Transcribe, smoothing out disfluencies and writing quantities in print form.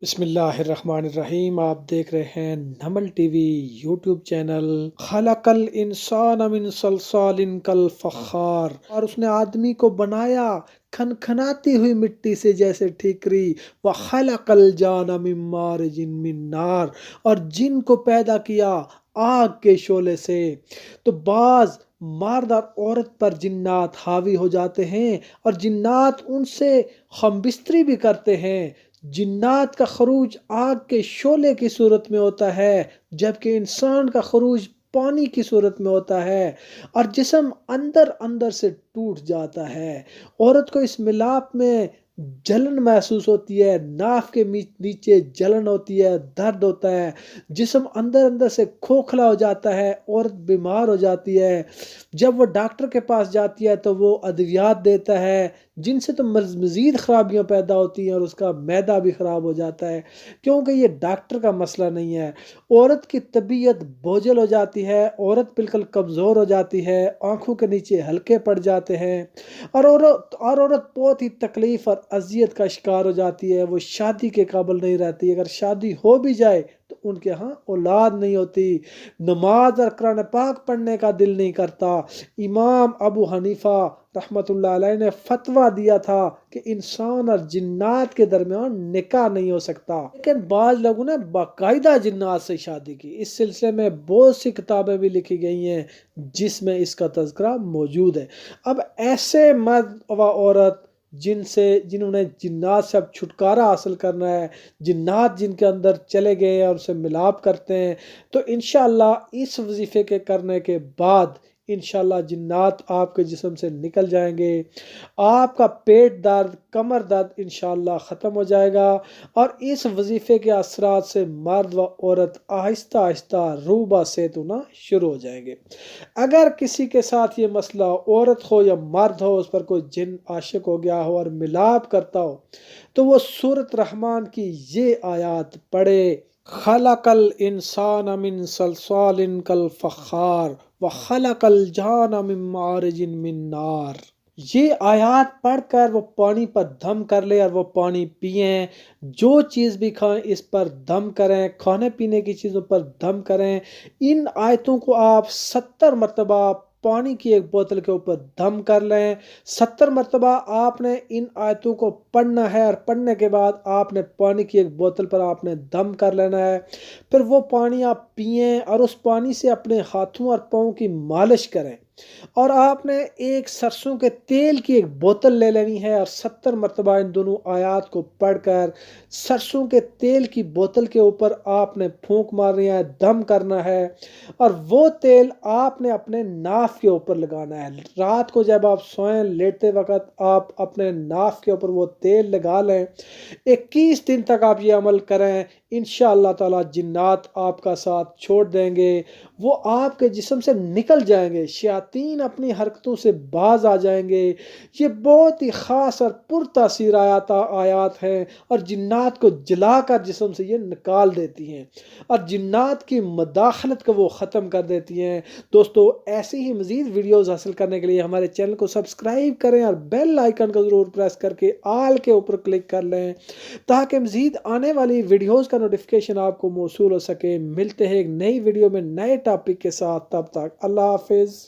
بسم اللہ الرحمن الرحیم، آپ دیکھ رہے ہیں Namal TV YouTube channel. خلق الانسان من صلصال کالفخار، اور اس نے آدمی کو بنایا کھنکھناتی ہوئی مٹی سے جیسے ٹھیکری۔ وخلق الجان من مارج من نار، اور جن کو پیدا کیا آگ کے شعلے سے۔ تو بعض ماردار عورت پر جنات حاوی ہو جاتے ہیں اور جنات ان سے ہم بستری بھی کرتے ہیں۔ جنات کا خروج آگ کے شعلے کی صورت میں ہوتا ہے، جبکہ انسان کا خروج پانی کی صورت میں ہوتا ہے، اور جسم اندر اندر سے ٹوٹ جاتا ہے۔ عورت کو اس ملاپ میں جلن محسوس ہوتی ہے، ناف کے نیچے جلن ہوتی ہے، درد ہوتا ہے، جسم اندر اندر سے کھوکھلا ہو جاتا ہے، عورت بیمار ہو جاتی ہے۔ جب وہ ڈاکٹر کے پاس جاتی ہے تو وہ ادویات دیتا ہے، جن سے تو مزید خرابیاں پیدا ہوتی ہیں اور اس کا معدہ بھی خراب ہو جاتا ہے، کیونکہ یہ ڈاکٹر کا مسئلہ نہیں ہے۔ عورت کی طبیعت بوجھل ہو جاتی ہے، عورت بالکل کمزور ہو جاتی ہے، آنکھوں کے نیچے ہلکے پڑ جاتے ہیں، اور عورت بہت ہی تکلیف اور اذیت کا شکار ہو جاتی ہے۔ وہ شادی کے قابل نہیں رہتی، اگر شادی ہو بھی جائے تو ان کے ہاں اولاد نہیں ہوتی، نماز اور قرآن پاک پڑھنے کا دل نہیں کرتا۔ امام ابو حنیفہ رحمۃ اللہ علیہ نے فتویٰ دیا تھا کہ انسان اور جنات کے درمیان نکاح نہیں ہو سکتا، لیکن بعض لوگوں نے باقاعدہ جنات سے شادی کی۔ اس سلسلے میں بہت سی کتابیں بھی لکھی گئی ہیں جس میں اس کا تذکرہ موجود ہے۔ اب ایسے مرد و عورت جنہوں نے جنات سے اب چھٹکارا حاصل کرنا ہے، جنات جن کے اندر چلے گئے اور اسے ملاپ کرتے ہیں، تو انشاءاللہ اس وظیفے کے کرنے کے بعد انشاءاللہ جنات آپ کے جسم سے نکل جائیں گے، آپ کا پیٹ درد، کمر درد انشاءاللہ ختم ہو جائے گا، اور اس وظیفے کے اثرات سے مرد و عورت آہستہ آہستہ روبہ صحت ہونا شروع ہو جائیں گے۔ اگر کسی کے ساتھ یہ مسئلہ، عورت ہو یا مرد ہو، اس پر کوئی جن عاشق ہو گیا ہو اور ملاپ کرتا ہو، تو وہ سورۃ رحمان کی یہ آیات پڑھے: خلق الانسان من صلصال کالفخار وخلق الجان من مارج من نار۔ یہ آیات پڑھ کر وہ پانی پر دم کر لے اور وہ پانی پئیں، جو چیز بھی کھائیں اس پر دم کریں، کھانے پینے کی چیزوں پر دم کریں۔ ان آیتوں کو آپ 70 مرتبہ پانی کی ایک بوتل کے اوپر دم کر لیں۔ 70 مرتبہ آپ نے ان آیتوں کو پڑھنا ہے، اور پڑھنے کے بعد آپ نے پانی کی ایک بوتل پر آپ نے دم کر لینا ہے۔ پھر وہ پانی آپ پئیں اور اس پانی سے اپنے ہاتھوں اور پاؤں کی مالش کریں، اور آپ نے ایک سرسوں کے تیل کی ایک بوتل لے لینی ہے، اور 70 مرتبہ ان دونوں آیات کو پڑھ کر سرسوں کے تیل کی بوتل کے اوپر آپ نے پھونک مارنی ہے، دم کرنا ہے، اور وہ تیل آپ نے اپنے ناف کے اوپر لگانا ہے۔ رات کو جب آپ سوئیں، لیٹتے وقت آپ اپنے ناف کے اوپر وہ تیل لگا لیں۔ 21 دن تک آپ یہ عمل کریں، انشاءاللہ تعالی جنات آپ کا ساتھ چھوڑ دیں گے، وہ آپ کے جسم سے نکل جائیں گے، شیاطین اپنی حرکتوں سے باز آ جائیں گے۔ یہ بہت ہی خاص اور پرتاثیر آیات ہیں، اور جنات کو جلا کر جسم سے یہ نکال دیتی ہیں، اور جنات کی مداخلت کو وہ ختم کر دیتی ہیں۔ دوستو، ایسی ہی مزید ویڈیوز حاصل کرنے کے لیے ہمارے چینل کو سبسکرائب کریں، اور بیل آئیکن کو ضرور پریس کر کے آل کے اوپر کلک کر لیں، تاکہ مزید آنے والی ویڈیوز کا نوٹیفیکیشن آپ کو موصول ہو سکے۔ ملتے ہیں ایک نئی ویڈیو میں نئے ٹاپک کے ساتھ، تب تک اللہ حافظ۔